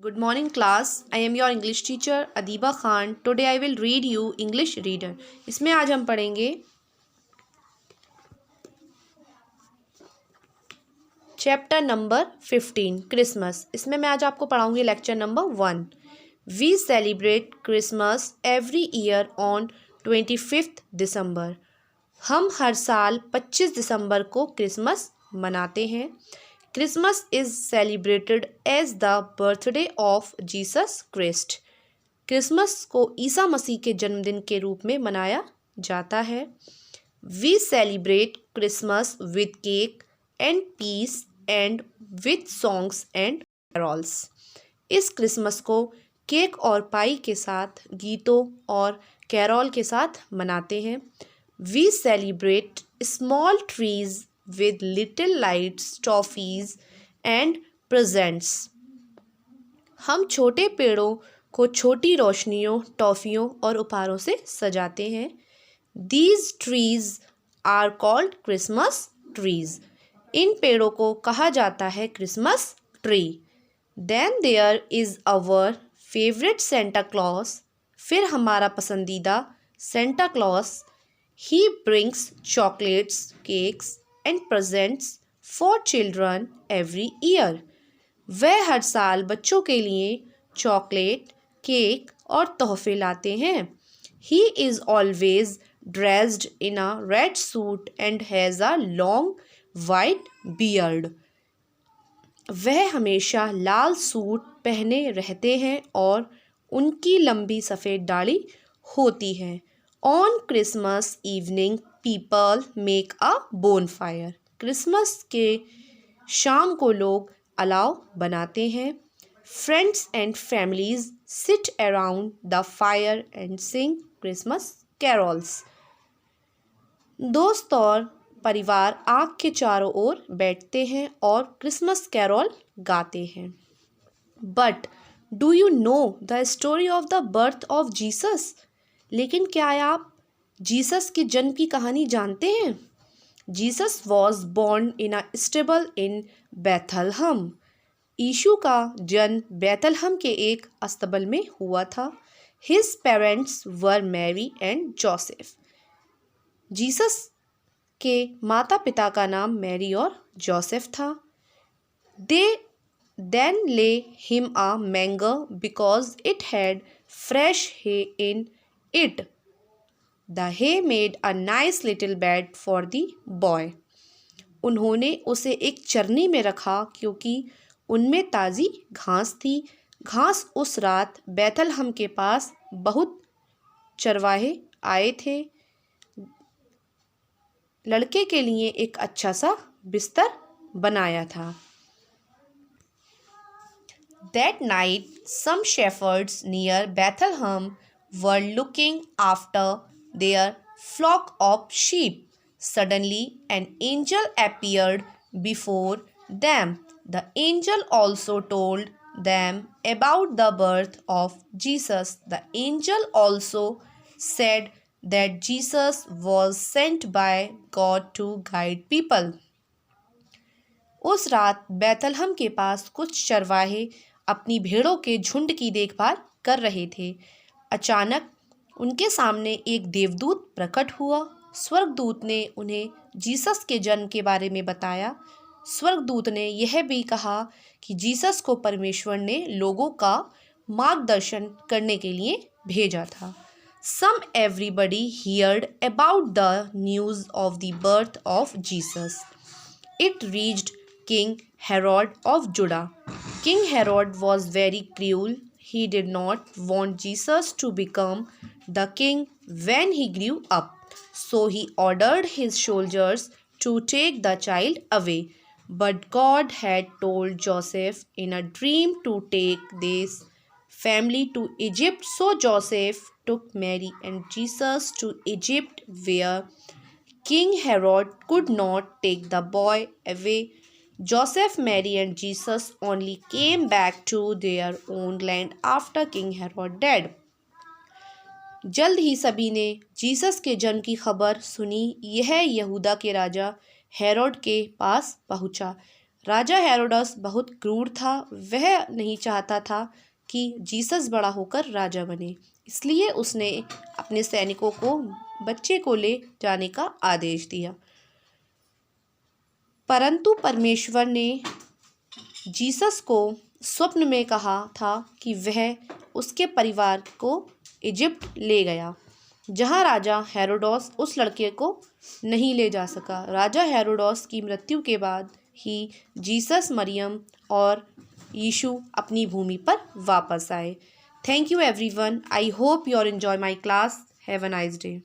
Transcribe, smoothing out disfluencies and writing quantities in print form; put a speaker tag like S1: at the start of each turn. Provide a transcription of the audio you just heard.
S1: Good morning class. I am your English teacher Adiba Khan. Today I will read you English Reader. इसमें आज हम पढ़ेंगे chapter number 15 Christmas. इसमें मैं आज आपको पढ़ाऊंगी lecture number 1। We celebrate Christmas every year on 25 December. हम हर साल 25 दिसंबर को क्रिसमस मनाते हैं। Christmas is celebrated as the birthday of Jesus Christ. Christmas को ईसा मसीह के जन्मदिन के रूप में मनाया जाता है। We celebrate Christmas with cake and peace and with songs and carols. इस क्रिसमस को केक और पाई के साथ, गीतों और कैरोल के साथ मनाते हैं। We celebrate small trees with little lights, toffees and presents. हम छोटे पेड़ों को छोटी रोशनियों, टॉफियों और उपहारों से सजाते हैं। These trees are called Christmas trees. इन पेड़ों को कहा जाता है Christmas tree. Then there is our favorite Santa Claus. फिर हमारा पसंदीदा Santa Claus. He brings chocolates, cakes and presents for children every year. वह हर साल बच्चों के लिए चॉकलेट, केक और तोहफे लाते हैं। He is always dressed in a red suit and has a long white beard. वह हमेशा लाल सूट पहने रहते हैं और उनकी लंबी सफ़ेद दाढ़ी होती है। On Christmas evening, people make a bonfire. Christmas के शाम को लोग अलाव बनाते हैं। Friends and families sit around the fire and sing Christmas carols. दोस्त और परिवार आग के चारों ओर बैठते हैं और क्रिसमस कैरोल गाते हैं। But do you know the story of the birth of Jesus? लेकिन क्या आप जीसस के जन्म की कहानी जानते हैं? Jesus was born in a stable in Bethlehem. यीशु का जन्म बैथलहम के एक अस्तबल में हुआ था। His parents were Mary and Joseph. Jesus के माता पिता का नाम मैरी और जोसेफ था। They then lay him a manger because it had fresh hay in it. The hay made a nice little bed for the boy. उन्होंने उसे एक चरनी में रखा क्योंकि उनमें ताज़ी घास थी। घास उस रात बैथलहम के पास बहुत चरवाहे आए थे। लड़के के लिए एक अच्छा सा बिस्तर बनाया था। That night, some shepherds near Bethlehem were looking after their flock of sheep. Suddenly, an angel appeared before them. The angel also told them about the birth of Jesus. The angel also said that Jesus was sent by God to guide people. उस रात बैथलहम के पास कुछ चरवाहे अपनी भेड़ों के झुंड की देखभाल कर रहे थे। अचानक उनके सामने एक देवदूत प्रकट हुआ। स्वर्गदूत ने उन्हें जीसस के जन्म के बारे में बताया। स्वर्गदूत ने यह भी कहा कि जीसस को परमेश्वर ने लोगों का मार्गदर्शन करने के लिए भेजा था। Some everybody heard about the news of the birth of Jesus. It reached King Herod of Judah. King Herod was very cruel. He did not want Jesus to become the king when he grew up. So he ordered his soldiers to take the child away. But God had told Joseph in a dream to take this family to Egypt. So Joseph took Mary and Jesus to Egypt, where King Herod could not take the boy away. Joseph, Mary and Jesus only came back to their own land after King Herod died. जल्द ही सभी ने Jesus के जन्म की खबर सुनी। यह यहूदा के राजा हेरोड के पास पहुंचा। राजा हेरोडस बहुत क्रूर था, वह नहीं चाहता था कि जीसस बड़ा होकर राजा बने, इसलिए उसने अपने सैनिकों को बच्चे को ले जाने का आदेश दिया। परंतु परमेश्वर ने जीसस को स्वप्न में कहा था कि वह उसके परिवार को इजिप्ट ले गया, जहां राजा हेरोडस उस लड़के को नहीं ले जा सका। राजा हेरोडस की मृत्यु के बाद ही जीसस, मरियम और यीशु अपनी भूमि पर वापस आए। Thank you everyone. I hope you are enjoy my class. Have a nice day.